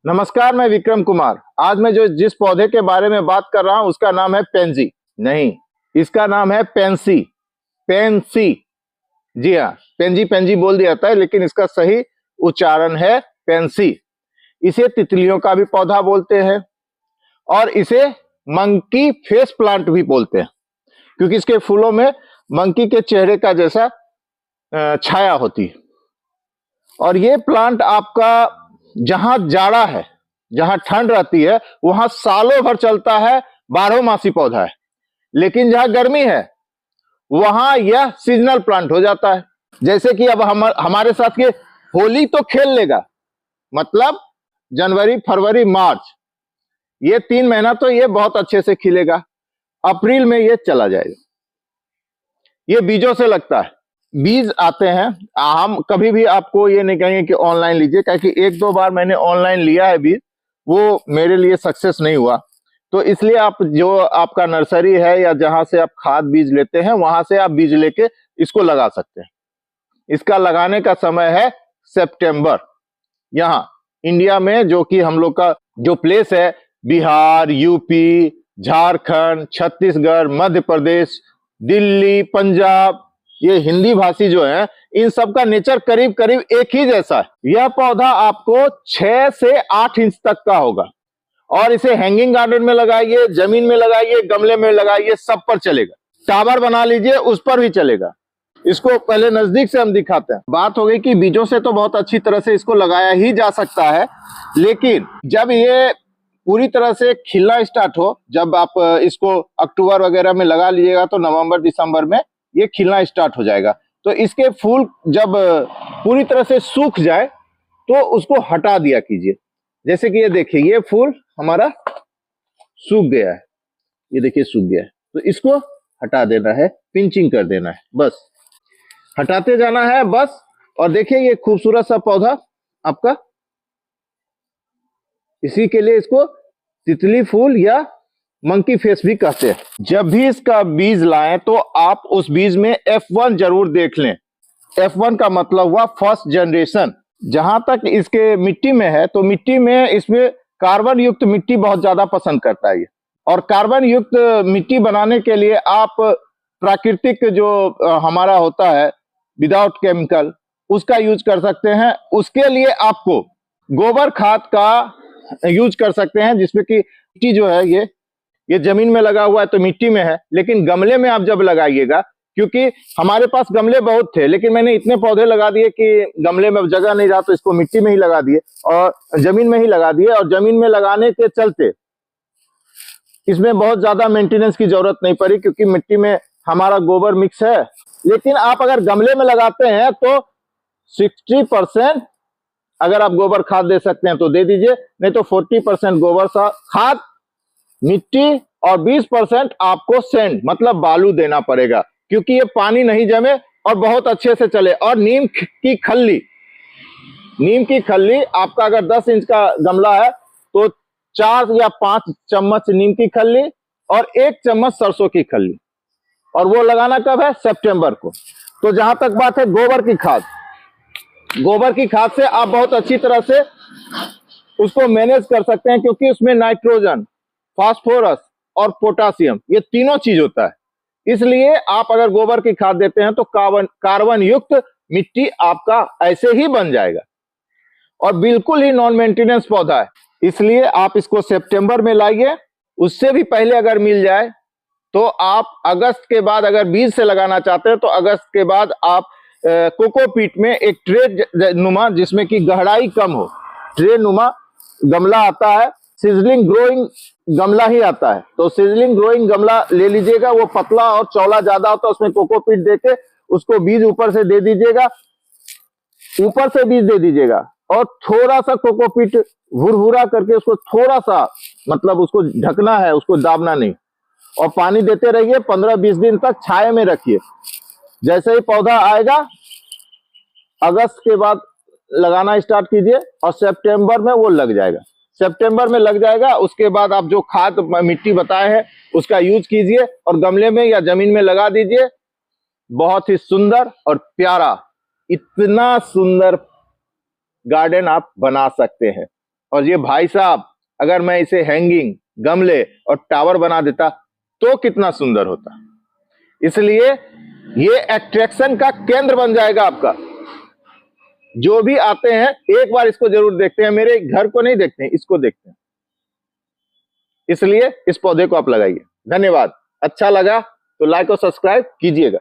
नमस्कार, मैं विक्रम कुमार। आज मैं जिस पौधे के बारे में बात कर रहा हूं उसका नाम है पेंजी। नहीं, इसका नाम है पेंसी। पेंसी, जी हाँ, पेंजी पेंजी बोल दिया जाता है, लेकिन इसका सही उच्चारण है पेंसी। इसे तितलियों का भी पौधा बोलते हैं और इसे मंकी फेस प्लांट भी बोलते हैं, क्योंकि इसके फूलों में मंकी के चेहरे का जैसा छाया होती है। और ये प्लांट आपका जहां जाड़ा है, जहां ठंड रहती है, वहां सालों भर चलता है, 12मासी पौधा है। लेकिन जहां गर्मी है वहां यह सीजनल प्लांट हो जाता है। जैसे कि अब हमारे साथ ये होली तो खेल लेगा, मतलब जनवरी, फरवरी, मार्च, ये 3 महीना तो ये बहुत अच्छे से खिलेगा। अप्रैल में ये चला जाएगा। ये बीजों से लगता है, बीज आते हैं। हम कभी भी आपको ये नहीं कहेंगे कि ऑनलाइन लीजिए, क्योंकि 1-2 बार मैंने ऑनलाइन लिया है बीज, वो मेरे लिए सक्सेस नहीं हुआ। तो इसलिए आप जो आपका नर्सरी है या जहां से आप खाद बीज लेते हैं, वहां से आप बीज लेके इसको लगा सकते हैं। इसका लगाने का समय है सितंबर। यहाँ इंडिया में, जो कि हम लोग का जो प्लेस है, बिहार, यूपी, झारखंड, छत्तीसगढ़, मध्य प्रदेश, दिल्ली, पंजाब, ये हिंदी भाषी जो है, इन सब का नेचर करीब करीब एक ही जैसा है। यह पौधा आपको 6 से 8 इंच तक का होगा और इसे हैंगिंग गार्डन में लगाइए, जमीन में लगाइए, गमले में लगाइए, सब पर चलेगा। टावर बना लीजिए, उस पर भी चलेगा। इसको पहले नजदीक से हम दिखाते हैं। बात हो गई कि बीजों से तो बहुत अच्छी तरह से इसको लगाया ही जा सकता है, लेकिन जब ये पूरी तरह से खिलना स्टार्ट हो, जब आप इसको अक्टूबर वगैरह में लगा लीजिएगा तो नवंबर दिसंबर में ये खिलना स्टार्ट हो जाएगा। तो इसके फूल जब पूरी तरह से सूख जाए तो उसको हटा दिया कीजिए। जैसे कि ये देखिए, ये फूल हमारा सूख गया है, ये देखिए सूख गया है, तो इसको हटा देना है, पिंचिंग कर देना है, बस हटाते जाना है बस। और देखिए ये खूबसूरत सा पौधा आपका, इसी के लिए इसको तितली फूल या मंकी फेस भी कहते हैं। जब भी इसका बीज लाएं तो आप उस बीज में F1 जरूर देख लें। F1 का मतलब हुआ फर्स्ट जनरेशन। जहां तक इसके मिट्टी में है, तो मिट्टी में इसमें कार्बन युक्त मिट्टी बहुत ज्यादा पसंद करता है ये। और कार्बन युक्त मिट्टी बनाने के लिए आप प्राकृतिक जो हमारा होता है विदाउट केमिकल, उसका यूज कर सकते हैं। उसके लिए आपको गोबर खाद का यूज कर सकते हैं, जिसमें कि मिट्टी जो है ये जमीन में लगा हुआ है तो मिट्टी में है, लेकिन गमले में आप जब लगाइएगा, क्योंकि हमारे पास गमले बहुत थे, लेकिन मैंने इतने पौधे लगा दिए कि गमले में जगह नहीं रहा, तो इसको मिट्टी में ही लगा दिए और जमीन में ही लगा दिए। और जमीन में लगाने के चलते इसमें बहुत ज्यादा मेंटेनेंस की जरूरत नहीं पड़ी, क्योंकि मिट्टी में हमारा गोबर मिक्स है। लेकिन आप अगर गमले में लगाते हैं तो 60% अगर आप गोबर खाद दे सकते हैं तो दे दीजिए, नहीं तो 40% गोबर खाद, मिट्टी, और 20% आपको सैंड मतलब बालू देना पड़ेगा, क्योंकि ये पानी नहीं जमे और बहुत अच्छे से चले। और नीम की खल्ली आपका अगर 10 इंच का गमला है तो 4 या 5 चम्मच नीम की खल्ली और 1 चम्मच सरसों की खल्ली, और वो लगाना कब है? सितंबर को। तो जहां तक बात है गोबर की खाद से आप बहुत अच्छी तरह से उसको मैनेज कर सकते हैं, क्योंकि उसमें नाइट्रोजन, फास्फोरस और पोटासियम, ये तीनों चीज होता है। इसलिए आप अगर गोबर की खाद देते हैं तो कार्बन युक्त मिट्टी आपका ऐसे ही बन जाएगा, और बिल्कुल ही नॉन मेंटेनेंस पौधा है। इसलिए आप इसको सितंबर में लाइए। उससे भी पहले अगर मिल जाए तो आप अगस्त के बाद, अगर बीज से लगाना चाहते हैं तो अगस्त के बाद आप कोकोपीट में एक ट्रे नुमा, जिसमें कि गहराई कम हो, ट्रे नुमा गमला आता है, सिजलिंग ग्रोइंग गमला ही आता है, तो सिजलिंग ग्रोइंग गमला ले लीजिएगा। वो पतला और चौड़ा ज्यादा होता है, उसमें कोकोपीट देके उसको बीज ऊपर से दे दीजिएगा, ऊपर से बीज दे दीजिएगा, और थोड़ा सा कोकोपीट भुरभुरा करके उसको थोड़ा सा, मतलब उसको ढकना है, उसको दाबना नहीं, और पानी देते रहिए। 15-20 दिन तक छाया में रखिए। जैसे ही पौधा आएगा, अगस्त के बाद लगाना स्टार्ट कीजिए और सितंबर में वो लग जाएगा। सितंबर में लग जाएगा, उसके बाद आप जो खाद मिट्टी बताए हैं उसका यूज कीजिए और गमले में या जमीन में लगा दीजिए। बहुत ही सुंदर और प्यारा, इतना सुंदर गार्डन आप बना सकते हैं। और ये भाई साहब, अगर मैं इसे हैंगिंग, गमले और टावर बना देता तो कितना सुंदर होता। इसलिए ये अट्रैक्शन का केंद्र बन जाएगा आपका। जो भी आते हैं एक बार इसको जरूर देखते हैं, मेरे घर को नहीं देखते हैं, इसको देखते हैं। इसलिए इस पौधे को आप लगाइए। धन्यवाद। अच्छा लगा तो लाइक और सब्सक्राइब कीजिएगा।